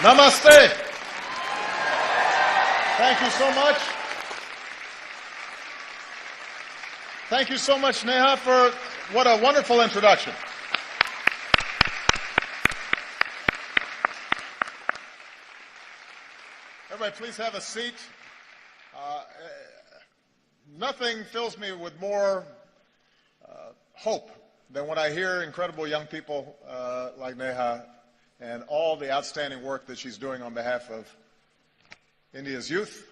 Namaste. Thank you so much. Thank you so much, Neha, for what a wonderful introduction. Everybody, please have a seat. Nothing fills me with more hope than when I hear incredible young people like Neha and all the outstanding work that she's doing on behalf of India's youth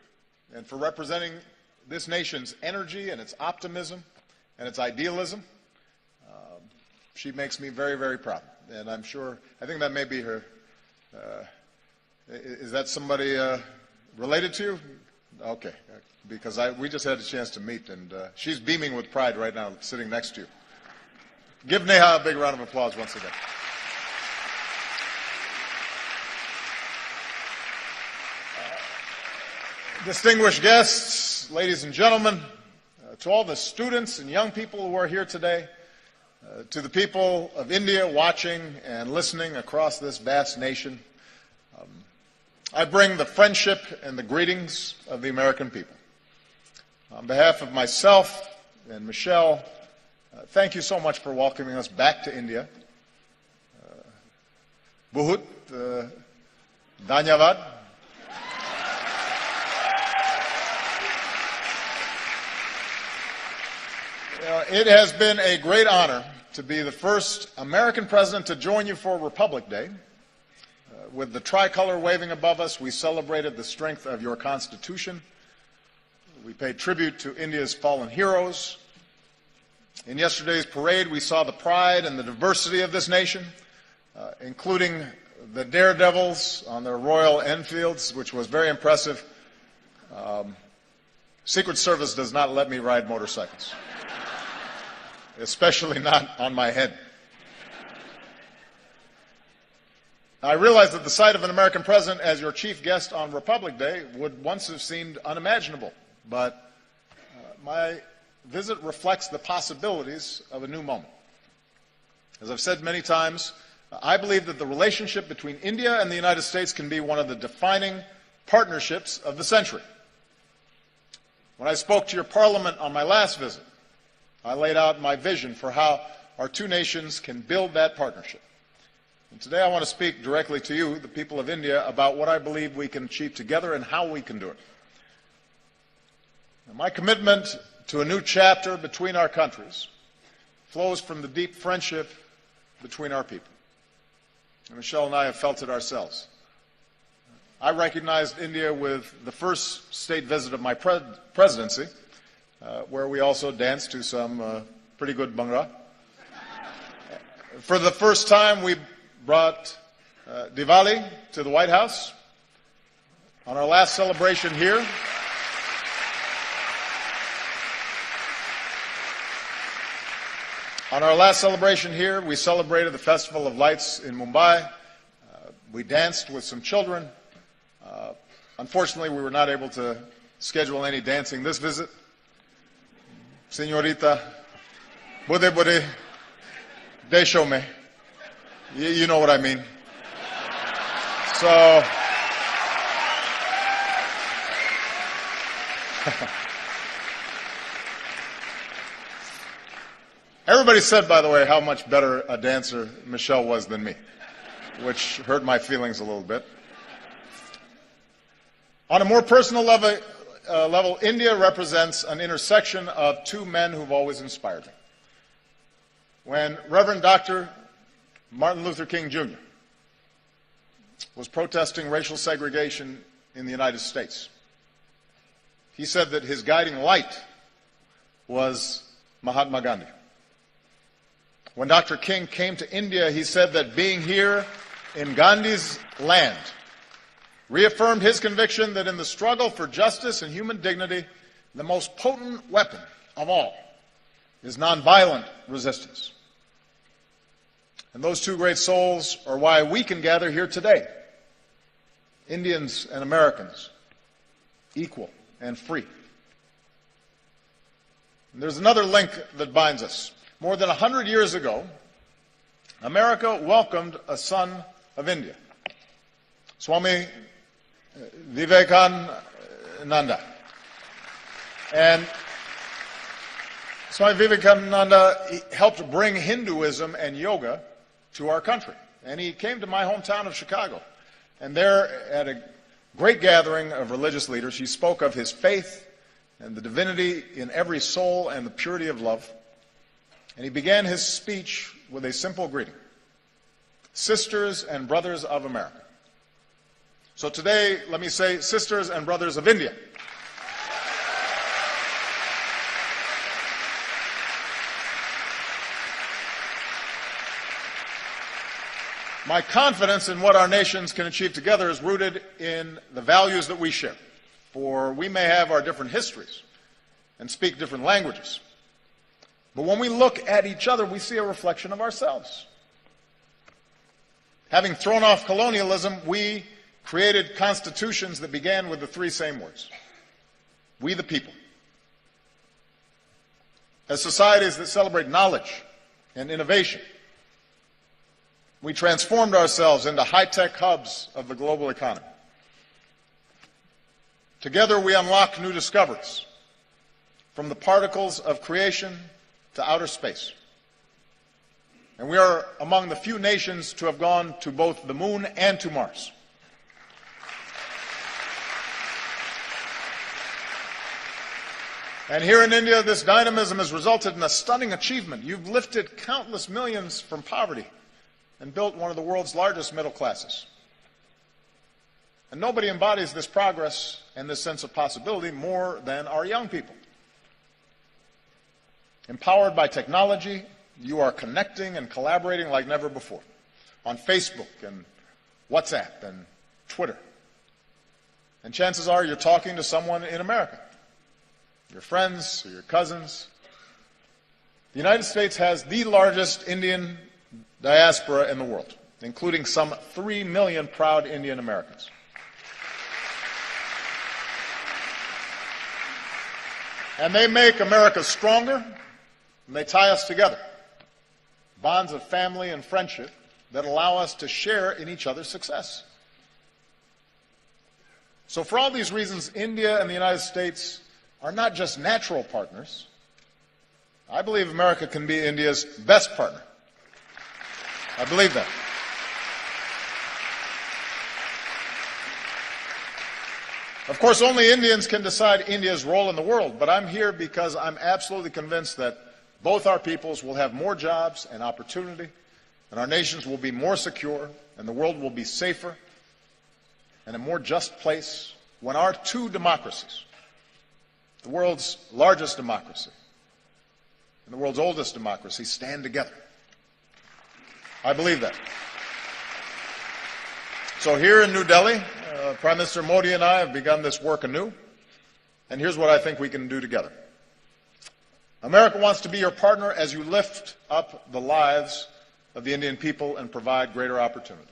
and for representing this nation's energy and its optimism and its idealism. She makes me very, very proud. And I think that may be her. Is that somebody related to you? Okay, because we just had a chance to meet, and she's beaming with pride right now, sitting next to you. Give Neha a big round of applause once again. Distinguished guests, ladies and gentlemen, to all the students and young people who are here today, to the people of India watching and listening across this vast nation, I bring the friendship and the greetings of the American people. On behalf of myself and Michelle, thank you so much for welcoming us back to India. Bahut dhanyavad. It has been a great honor to be the first American president to join you for Republic Day. With the tricolor waving above us, we celebrated the strength of your Constitution. We paid tribute to India's fallen heroes. In yesterday's parade, we saw the pride and the diversity of this nation, including the daredevils on their Royal Enfields, which was very impressive. Secret Service does not let me ride motorcycles, especially not on my head. I realize that the sight of an American president as your chief guest on Republic Day would once have seemed unimaginable, but my visit reflects the possibilities of a new moment. As I've said many times, I believe that the relationship between India and the United States can be one of the defining partnerships of the century. When I spoke to your parliament on my last visit, I laid out my vision for how our two nations can build that partnership. And today I want to speak directly to you, the people of India, about what I believe we can achieve together and how we can do it. Now, my commitment to a new chapter between our countries flows from the deep friendship between our people. And Michelle and I have felt it ourselves. I recognized India with the first state visit of my presidency, where we also danced to some pretty good Bhangra. For the first time, we brought Diwali to the White House. On our last celebration here, we celebrated the Festival of Lights in Mumbai. We danced with some children. Unfortunately, we were not able to schedule any dancing this visit. Señorita, bude desho mein. You know what I mean. So, everybody said, by the way, how much better a dancer Michelle was than me, which hurt my feelings a little bit. On a more personal level, India represents an intersection of two men who've always inspired me. When Reverend Dr. Martin Luther King Jr. was protesting racial segregation in the United States, he said that his guiding light was Mahatma Gandhi. When Dr. King came to India, he said that being here in Gandhi's land reaffirmed his conviction that in the struggle for justice and human dignity, the most potent weapon of all is nonviolent resistance. And those two great souls are why we can gather here today, Indians and Americans, equal and free. And there's another link that binds us. More than 100 years ago, America welcomed a son of India. Swami Vivekananda. And Swami Vivekananda helped bring Hinduism and yoga to our country. And he came to my hometown of Chicago. And there, at a great gathering of religious leaders, he spoke of his faith and the divinity in every soul and the purity of love. And he began his speech with a simple greeting: sisters and brothers of America. So today, let me say, sisters and brothers of India. My confidence in what our nations can achieve together is rooted in the values that we share. For we may have our different histories and speak different languages. But when we look at each other, we see a reflection of ourselves. Having thrown off colonialism, we created constitutions that began with the three same words: we the people. As societies that celebrate knowledge and innovation, we transformed ourselves into high-tech hubs of the global economy. Together we unlocked new discoveries, from the particles of creation to outer space. And we are among the few nations to have gone to both the moon and to Mars. And here in India, this dynamism has resulted in a stunning achievement. You've lifted countless millions from poverty and built one of the world's largest middle classes. And nobody embodies this progress and this sense of possibility more than our young people. Empowered by technology, you are connecting and collaborating like never before on Facebook and WhatsApp and Twitter. And chances are you're talking to someone in America, your friends or your cousins. The United States has the largest Indian diaspora in the world, including some 3 million proud Indian Americans. And they make America stronger, and they tie us together. Bonds of family and friendship that allow us to share in each other's success. So for all these reasons, India and the United States are not just natural partners. I believe America can be India's best partner. I believe that. Of course, only Indians can decide India's role in the world, but I'm here because I'm absolutely convinced that both our peoples will have more jobs and opportunity, and our nations will be more secure, and the world will be safer and a more just place when our two democracies, the world's largest democracy and the world's oldest democracy, stand together. I believe that. So here in New Delhi, Prime Minister Modi and I have begun this work anew, and here's what I think we can do together. America wants to be your partner as you lift up the lives of the Indian people and provide greater opportunity.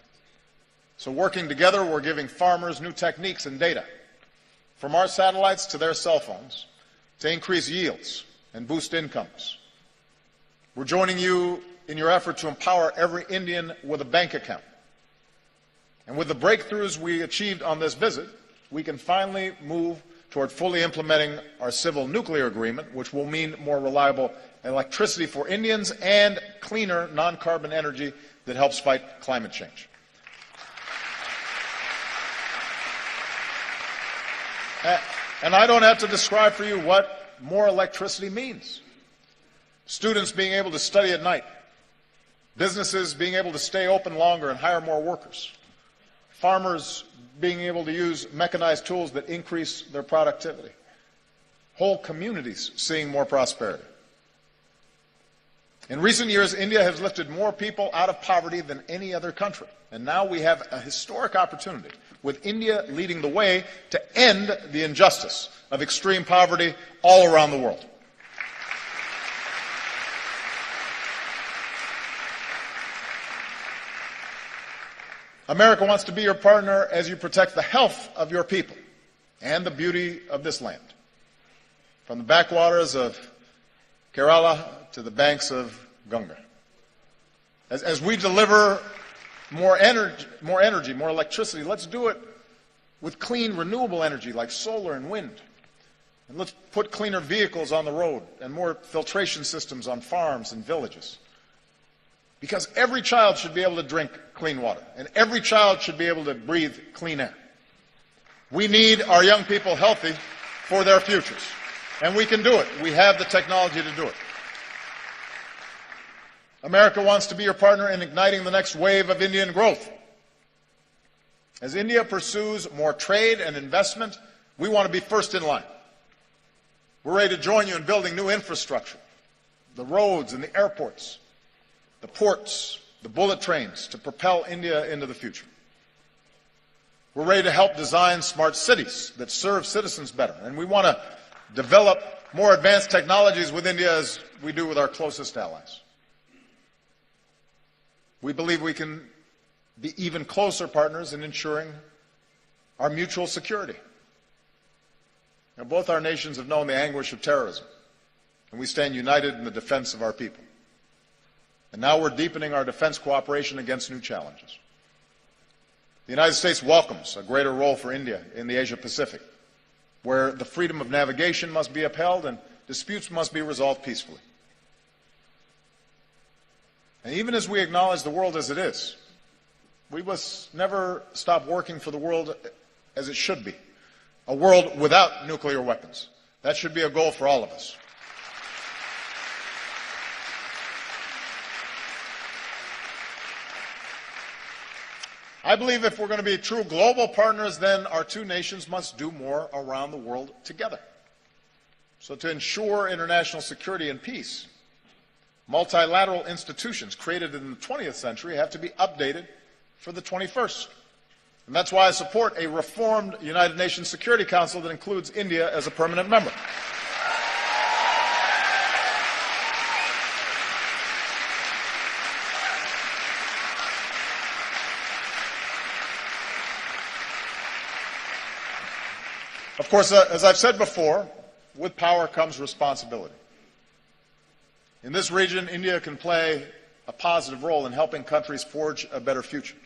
So working together, we're giving farmers new techniques and data, from our satellites to their cell phones, to increase yields and boost incomes. We're joining you in your effort to empower every Indian with a bank account. And with the breakthroughs we achieved on this visit, we can finally move toward fully implementing our civil nuclear agreement, which will mean more reliable electricity for Indians and cleaner non-carbon energy that helps fight climate change. And I don't have to describe for you what more electricity means. Students being able to study at night, businesses being able to stay open longer and hire more workers, farmers being able to use mechanized tools that increase their productivity, whole communities seeing more prosperity. In recent years, India has lifted more people out of poverty than any other country. And now we have a historic opportunity, with India leading the way, to end the injustice of extreme poverty all around the world. America wants to be your partner as you protect the health of your people and the beauty of this land. From the backwaters of Kerala to the banks of Ganga. As we deliver more energy, more electricity. Let's do it with clean, renewable energy like solar and wind. And let's put cleaner vehicles on the road and more filtration systems on farms and villages. Because every child should be able to drink clean water, and every child should be able to breathe clean air. We need our young people healthy for their futures, and we can do it. We have the technology to do it. America wants to be your partner in igniting the next wave of Indian growth. As India pursues more trade and investment, we want to be first in line. We're ready to join you in building new infrastructure, the roads and the airports, the ports, the bullet trains to propel India into the future. We're ready to help design smart cities that serve citizens better, and we want to develop more advanced technologies with India as we do with our closest allies. We believe we can be even closer partners in ensuring our mutual security. Now, both our nations have known the anguish of terrorism, and we stand united in the defense of our people. And now we're deepening our defense cooperation against new challenges. The United States welcomes a greater role for India in the Asia-Pacific, where the freedom of navigation must be upheld and disputes must be resolved peacefully. And even as we acknowledge the world as it is, we must never stop working for the world as it should be, a world without nuclear weapons. That should be a goal for all of us. I believe if we're going to be true global partners, then our two nations must do more around the world together. So to ensure international security and peace, multilateral institutions created in the 20th century have to be updated for the 21st. And that's why I support a reformed United Nations Security Council that includes India as a permanent member. Of course, as I've said before, with power comes responsibility. In this region, India can play a positive role in helping countries forge a better future.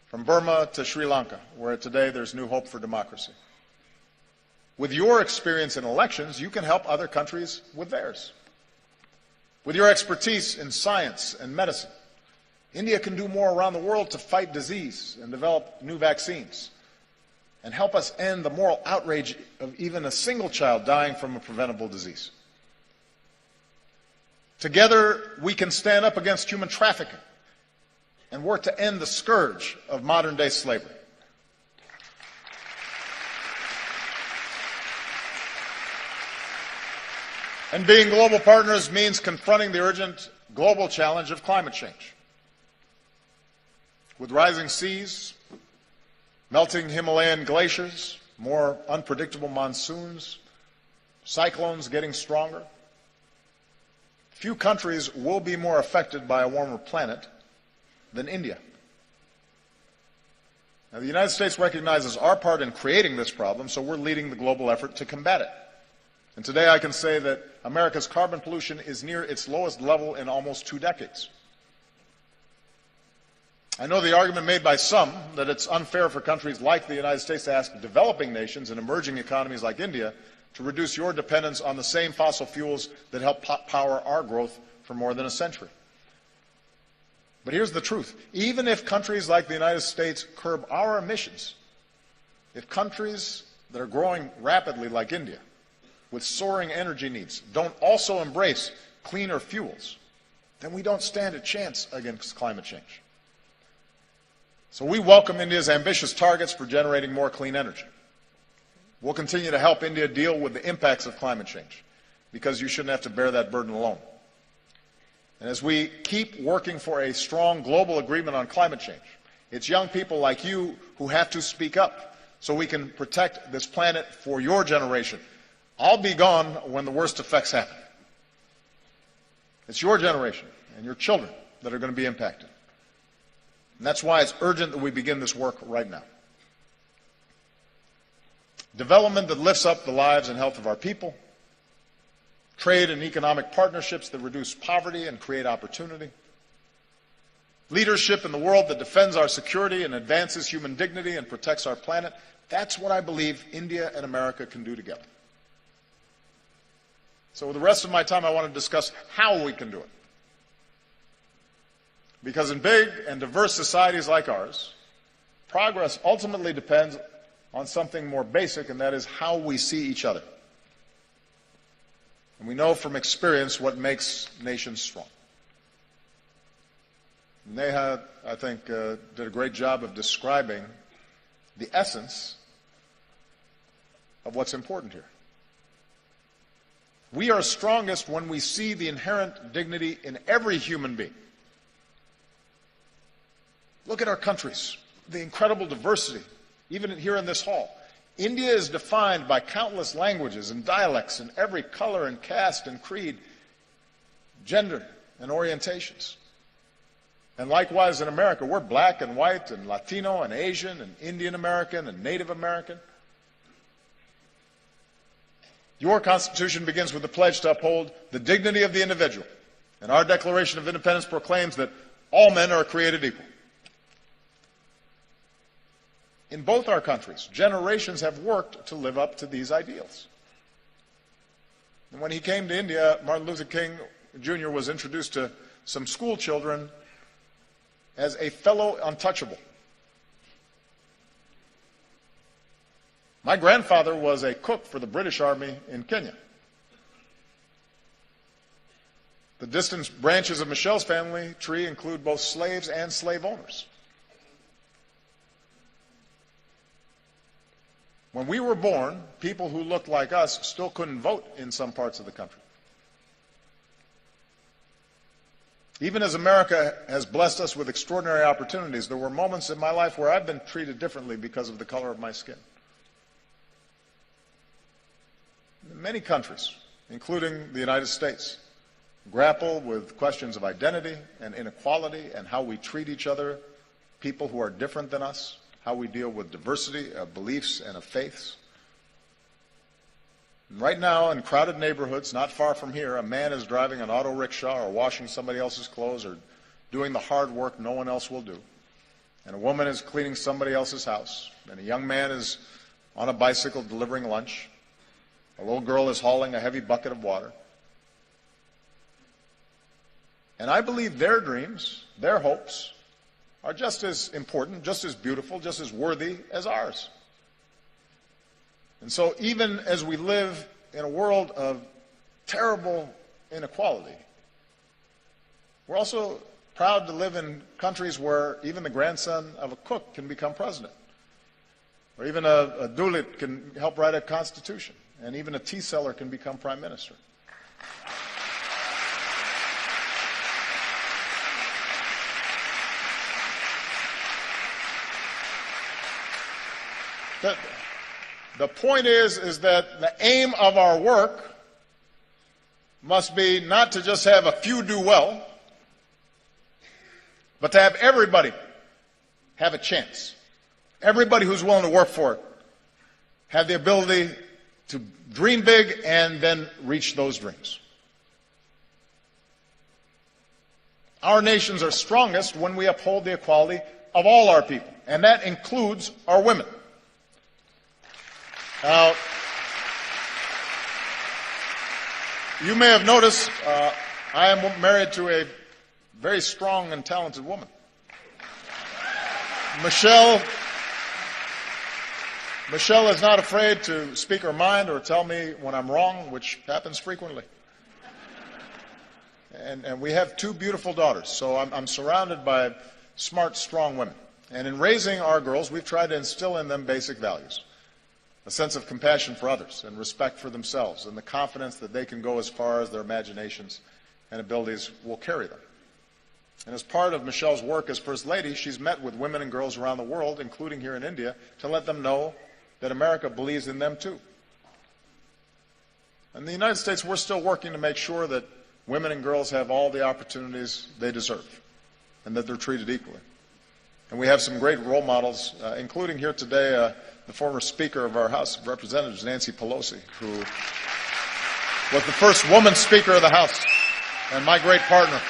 From Burma to Sri Lanka, where today there's new hope for democracy. With your experience in elections, you can help other countries with theirs. With your expertise in science and medicine, India can do more around the world to fight disease and develop new vaccines, and help us end the moral outrage of even a single child dying from a preventable disease. Together, we can stand up against human trafficking and work to end the scourge of modern-day slavery. And being global partners means confronting the urgent global challenge of climate change. With rising seas, melting Himalayan glaciers, more unpredictable monsoons, cyclones getting stronger, few countries will be more affected by a warmer planet than India. Now, the United States recognizes our part in creating this problem, so we're leading the global effort to combat it. And today I can say that America's carbon pollution is near its lowest level in almost 2 decades. I know the argument made by some that it's unfair for countries like the United States to ask developing nations and emerging economies like India to reduce your dependence on the same fossil fuels that help power our growth for more than a century. But here's the truth. Even if countries like the United States curb our emissions, if countries that are growing rapidly like India, with soaring energy needs, don't also embrace cleaner fuels, then we don't stand a chance against climate change. So we welcome India's ambitious targets for generating more clean energy. We'll continue to help India deal with the impacts of climate change, because you shouldn't have to bear that burden alone. And as we keep working for a strong global agreement on climate change, it's young people like you who have to speak up so we can protect this planet for your generation. I'll be gone when the worst effects happen. It's your generation and your children that are going to be impacted. And that's why it's urgent that we begin this work right now. Development that lifts up the lives and health of our people, trade and economic partnerships that reduce poverty and create opportunity, leadership in the world that defends our security and advances human dignity and protects our planet. That's what I believe India and America can do together. So with the rest of my time, I want to discuss how we can do it. Because in big and diverse societies like ours, progress ultimately depends on something more basic, and that is how we see each other. And we know from experience what makes nations strong. Neha, I think, did a great job of describing the essence of what's important here. We are strongest when we see the inherent dignity in every human being. Look at our countries, the incredible diversity, even here in this hall. India is defined by countless languages and dialects in every color and caste and creed, gender and orientations. And likewise in America, we're black and white and Latino and Asian and Indian American and Native American. Your Constitution begins with the pledge to uphold the dignity of the individual. And our Declaration of Independence proclaims that all men are created equal. In both our countries, generations have worked to live up to these ideals. And when he came to India, Martin Luther King Jr. was introduced to some school children as a fellow untouchable. My grandfather was a cook for the British Army in Kenya. The distant branches of Michelle's family tree include both slaves and slave owners. When we were born, people who looked like us still couldn't vote in some parts of the country. Even as America has blessed us with extraordinary opportunities, there were moments in my life where I've been treated differently because of the color of my skin. Many countries, including the United States, grapple with questions of identity and inequality and how we treat each other, people who are different than us, how we deal with diversity of beliefs and of faiths. And right now, in crowded neighborhoods not far from here, a man is driving an auto rickshaw or washing somebody else's clothes or doing the hard work no one else will do. And a woman is cleaning somebody else's house. And a young man is on a bicycle delivering lunch. A little girl is hauling a heavy bucket of water. And I believe their dreams, their hopes, are just as important, just as beautiful, just as worthy as ours. And so even as we live in a world of terrible inequality, we're also proud to live in countries where even the grandson of a cook can become president, or even a Dalit can help write a constitution, and even a tea seller can become prime minister. The point is that the aim of our work must be not to just have a few do well, but to have everybody have a chance. Everybody who's willing to work for it have the ability to dream big and then reach those dreams. Our nations are strongest when we uphold the equality of all our people, and that includes our women. Now, you may have noticed I am married to a very strong and talented woman. Michelle is not afraid to speak her mind or tell me when I'm wrong, which happens frequently. And we have two beautiful daughters, so I'm surrounded by smart, strong women. And in raising our girls, we've tried to instill in them basic values. A sense of compassion for others and respect for themselves and the confidence that they can go as far as their imaginations and abilities will carry them. And as part of Michelle's work as First Lady, she's met with women and girls around the world, including here in India, to let them know that America believes in them too. In the United States, we're still working to make sure that women and girls have all the opportunities they deserve and that they're treated equally. And we have some great role models, including here today the former Speaker of our House of Representatives, Nancy Pelosi, who was the first woman Speaker of the House and my great partner.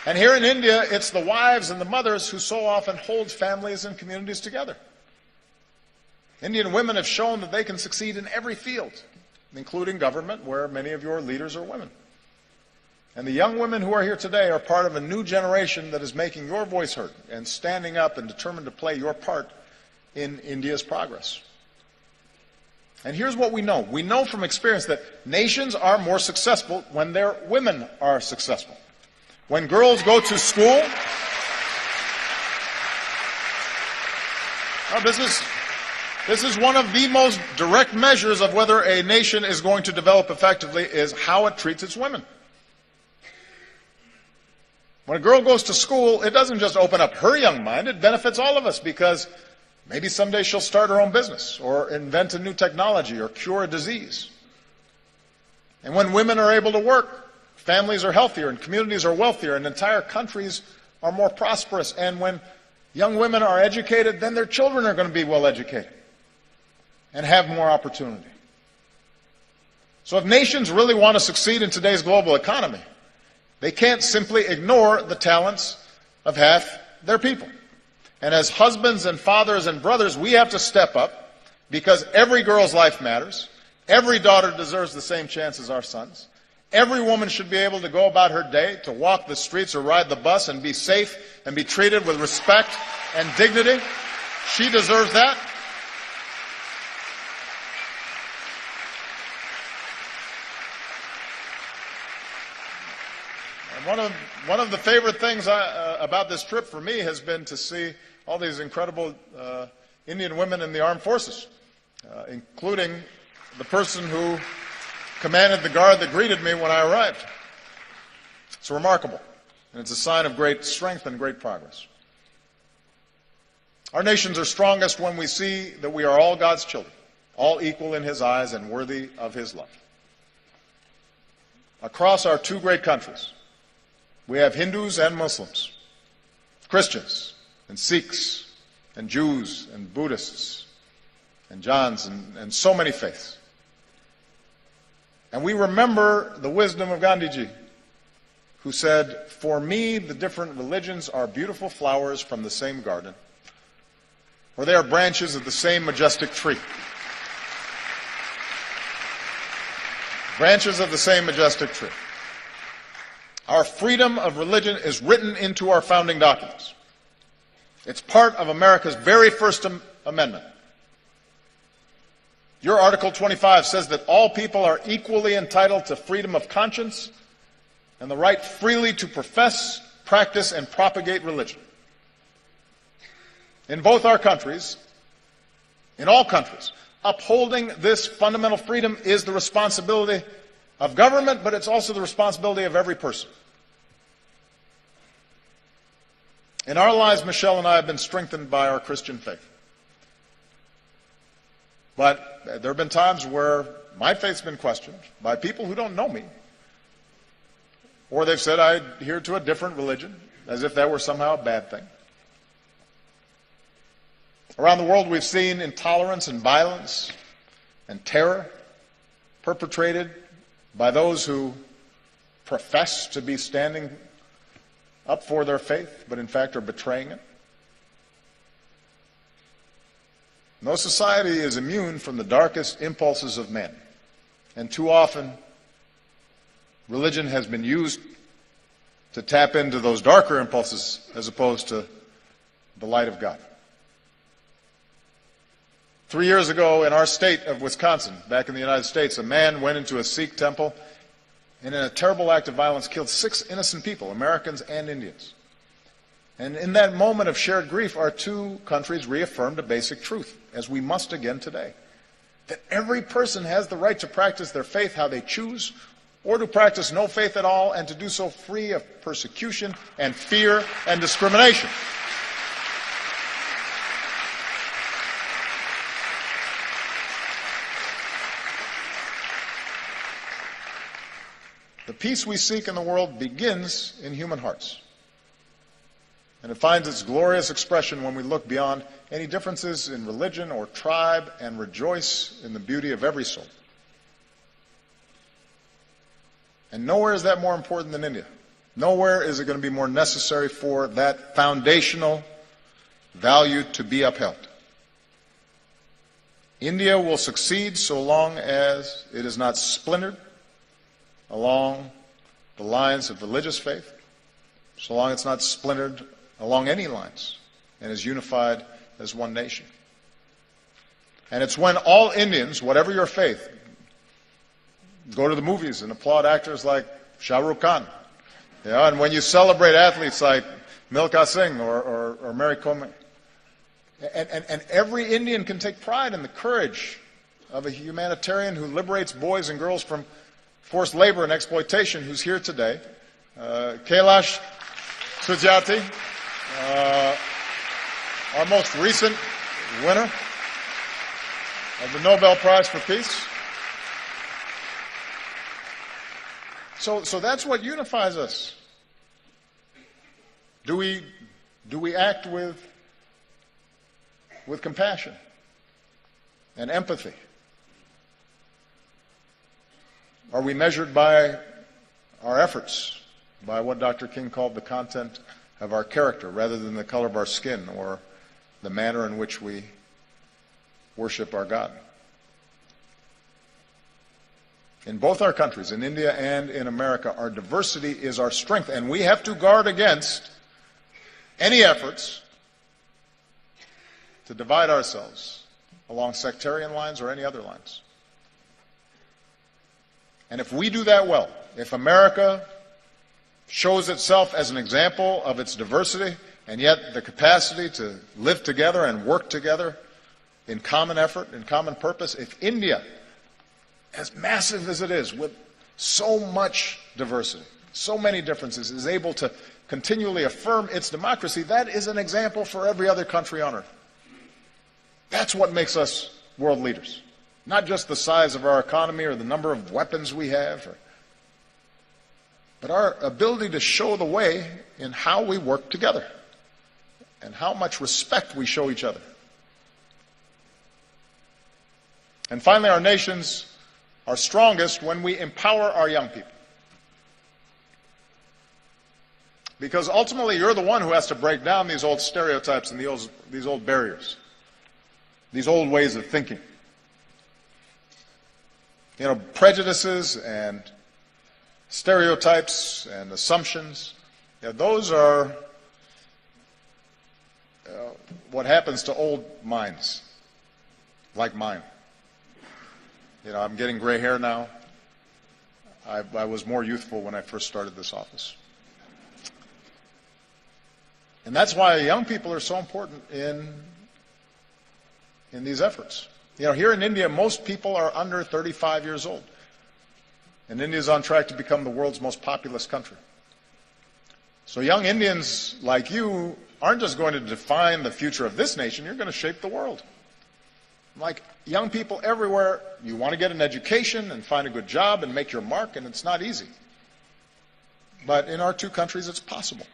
And here in India, it's the wives and the mothers who so often hold families and communities together. Indian women have shown that they can succeed in every field, including government, where many of your leaders are women. And the young women who are here today are part of a new generation that is making your voice heard and standing up and determined to play your part in India's progress. And here's what we know. We know from experience that nations are more successful when their women are successful. When girls go to school, this is one of the most direct measures of whether a nation is going to develop effectively is how it treats its women. When a girl goes to school, it doesn't just open up her young mind, it benefits all of us because maybe someday she'll start her own business or invent a new technology or cure a disease. And when women are able to work, families are healthier and communities are wealthier and entire countries are more prosperous. And when young women are educated, then their children are going to be well educated and have more opportunity. So if nations really want to succeed in today's global economy, they can't simply ignore the talents of half their people. And as husbands and fathers and brothers, we have to step up because every girl's life matters. Every daughter deserves the same chance as our sons. Every woman should be able to go about her day, to walk the streets or ride the bus and be safe and be treated with respect and dignity. She deserves that. And one of the favorite things about this trip for me has been to see all these incredible Indian women in the armed forces, including the person who commanded the guard that greeted me when I arrived. It's remarkable, and it's a sign of great strength and great progress. Our nations are strongest when we see that we are all God's children, all equal in His eyes and worthy of His love. Across our two great countries, we have Hindus and Muslims, Christians and Sikhs and Jews and Buddhists and Jains and so many faiths. And we remember the wisdom of Gandhiji, who said, "For me, the different religions are beautiful flowers from the same garden, or they are branches of the same majestic tree." Branches of the same majestic tree. Our freedom of religion is written into our founding documents. It's part of America's very first amendment. Your Article 25 says that all people are equally entitled to freedom of conscience and the right freely to profess, practice, and propagate religion. In both our countries, in all countries, upholding this fundamental freedom is the responsibility of government, but it's also the responsibility of every person. In our lives, Michelle and I have been strengthened by our Christian faith. But there have been times where my faith's been questioned by people who don't know me. Or they've said I adhere to a different religion, as if that were somehow a bad thing. Around the world, we've seen intolerance and violence and terror perpetrated by those who profess to be standing up for their faith, but in fact are betraying it. No society is immune from the darkest impulses of men. And too often, religion has been used to tap into those darker impulses as opposed to the light of God. 3 years ago in our state of Wisconsin, back in the United States, a man went into a Sikh temple and in a terrible act of violence killed 6 innocent people, Americans and Indians. And in that moment of shared grief, our two countries reaffirmed a basic truth, as we must again today, that every person has the right to practice their faith how they choose, or to practice no faith at all, and to do so free of persecution and fear and discrimination. The peace we seek in the world begins in human hearts. And it finds its glorious expression when we look beyond any differences in religion or tribe and rejoice in the beauty of every soul. And nowhere is that more important than India. Nowhere is it going to be more necessary for that foundational value to be upheld. India will succeed so long as it is not splintered along the lines of religious faith, so long as it's not splintered along any lines, and is unified as one nation. And it's when all Indians, whatever your faith, go to the movies and applaud actors like Shah Rukh Khan, and when you celebrate athletes like Milkha Singh or Mary Kom. And every Indian can take pride in the courage of a humanitarian who liberates boys and girls from forced labor and exploitation, who's here today. Kailash Satyarthi, our most recent winner of the Nobel Prize for Peace. So that's what unifies us. Do we act with compassion and empathy? Are we measured by our efforts, by what Dr. King called the content of our character, rather than the color of our skin or the manner in which we worship our God? In both our countries, in India and in America, our diversity is our strength, and we have to guard against any efforts to divide ourselves along sectarian lines or any other lines. And if we do that well, if America shows itself as an example of its diversity and yet the capacity to live together and work together in common effort, in common purpose, if India, as massive as it is, with so much diversity, so many differences, is able to continually affirm its democracy, that is an example for every other country on earth. That's what makes us world leaders. Not just the size of our economy or the number of weapons we have, but our ability to show the way in how we work together and how much respect we show each other. And finally, our nations are strongest when we empower our young people. Because ultimately, you're the one who has to break down these old stereotypes and these old barriers, these old ways of thinking. You know, prejudices and stereotypes and assumptions, those are what happens to old minds, like mine. You know, I'm getting gray hair now. I was more youthful when I first started this office. And that's why young people are so important in these efforts. You know, here in India, most people are under 35 years old. And India is on track to become the world's most populous country. So young Indians like you aren't just going to define the future of this nation, you're going to shape the world. Like young people everywhere, you want to get an education and find a good job and make your mark, and it's not easy. But in our two countries, it's possible.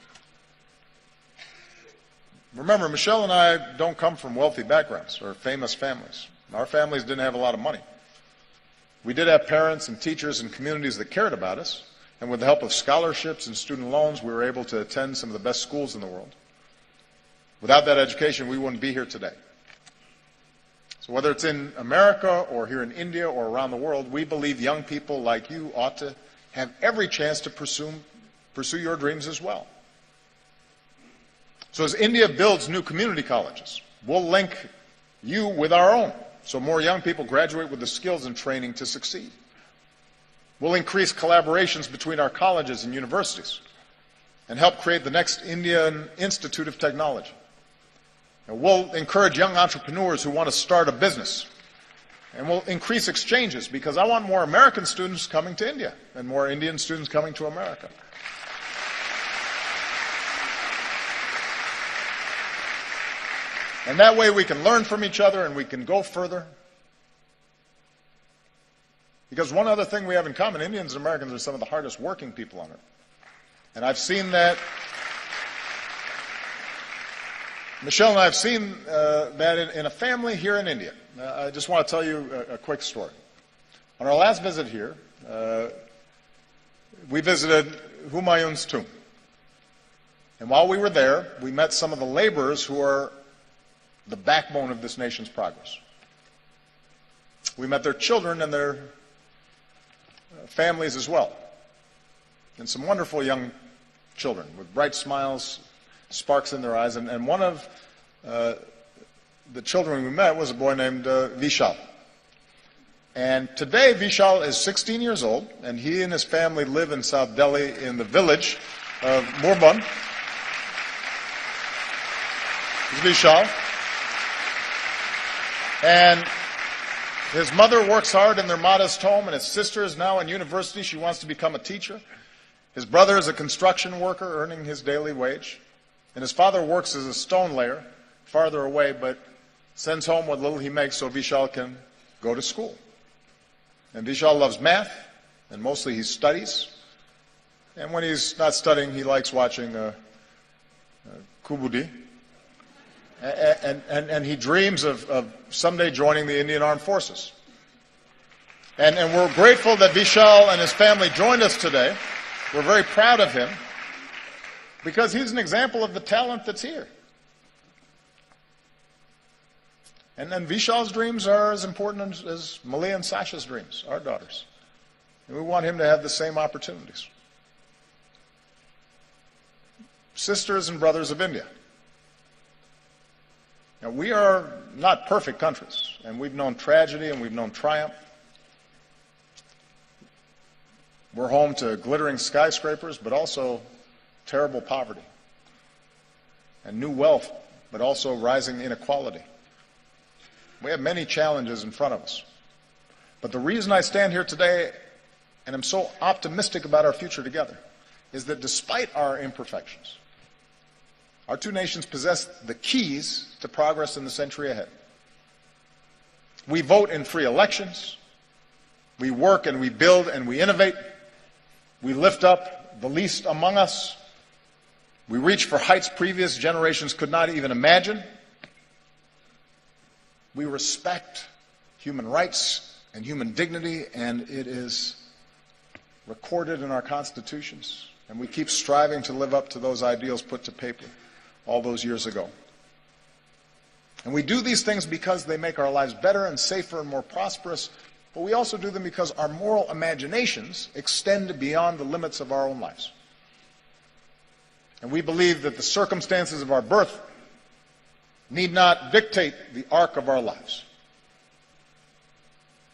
Remember, Michelle and I don't come from wealthy backgrounds or famous families. Our families didn't have a lot of money. We did have parents and teachers and communities that cared about us, and with the help of scholarships and student loans, we were able to attend some of the best schools in the world. Without that education, we wouldn't be here today. So whether it's in America or here in India or around the world, we believe young people like you ought to have every chance to pursue your dreams as well. So as India builds new community colleges, we'll link you with our own, so more young people graduate with the skills and training to succeed. We'll increase collaborations between our colleges and universities and help create the next Indian Institute of Technology. And we'll encourage young entrepreneurs who want to start a business. And we'll increase exchanges because I want more American students coming to India and more Indian students coming to America. And that way we can learn from each other and we can go further. Because one other thing we have in common, Indians and Americans are some of the hardest working people on earth. And I've seen that. Michelle and I have seen that in a family here in India. I just want to tell you a quick story. On our last visit here, we visited Humayun's tomb. And while we were there, we met some of the laborers who are the backbone of this nation's progress. We met their children and their families as well. And some wonderful young children with bright smiles, sparks in their eyes. And one of the children we met was a boy named Vishal. And today Vishal is 16 years old, and he and his family live in South Delhi in the village of Murband. Vishal. And his mother works hard in their modest home, and his sister is now in university. She wants to become a teacher. His brother is a construction worker earning his daily wage. And his father works as a stone layer farther away, but sends home what little he makes so Vishal can go to school. And Vishal loves math, and mostly he studies. And when he's not studying, he likes watching Kubudi. And he dreams of someday joining the Indian Armed Forces. And we're grateful that Vishal and his family joined us today. We're very proud of him because he's an example of the talent that's here. And then Vishal's dreams are as important as Malia and Sasha's dreams, our daughters. And we want him to have the same opportunities. Sisters and brothers of India. Now, we are not perfect countries, and we've known tragedy and we've known triumph. We're home to glittering skyscrapers, but also terrible poverty, and new wealth, but also rising inequality. We have many challenges in front of us. But the reason I stand here today, and I'm so optimistic about our future together, is that despite our imperfections, our two nations possess the keys to progress in the century ahead. We vote in free elections. We work and we build and we innovate. We lift up the least among us. We reach for heights previous generations could not even imagine. We respect human rights and human dignity, and it is recorded in our constitutions. And we keep striving to live up to those ideals put to paper all those years ago. And we do these things because they make our lives better and safer and more prosperous, but we also do them because our moral imaginations extend beyond the limits of our own lives. And we believe that the circumstances of our birth need not dictate the arc of our lives.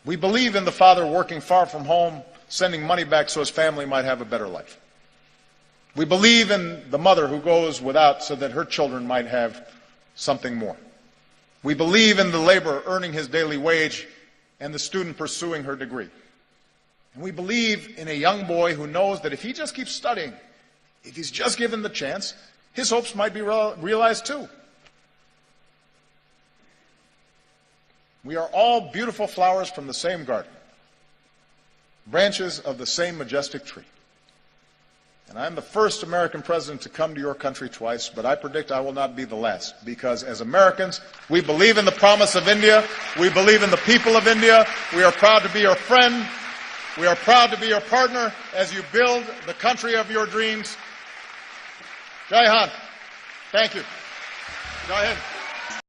We believe in the father working far from home, sending money back so his family might have a better life. We believe in the mother who goes without so that her children might have something more. We believe in the laborer earning his daily wage and the student pursuing her degree. And we believe in a young boy who knows that if he just keeps studying, if he's just given the chance, his hopes might be realized too. We are all beautiful flowers from the same garden, branches of the same majestic tree. And I'm the first American president to come to your country twice, but I predict I will not be the last, because as Americans, we believe in the promise of India. We believe in the people of India. We are proud to be your friend. We are proud to be your partner as you build the country of your dreams. Jai Hind. Thank you. Jai Hind.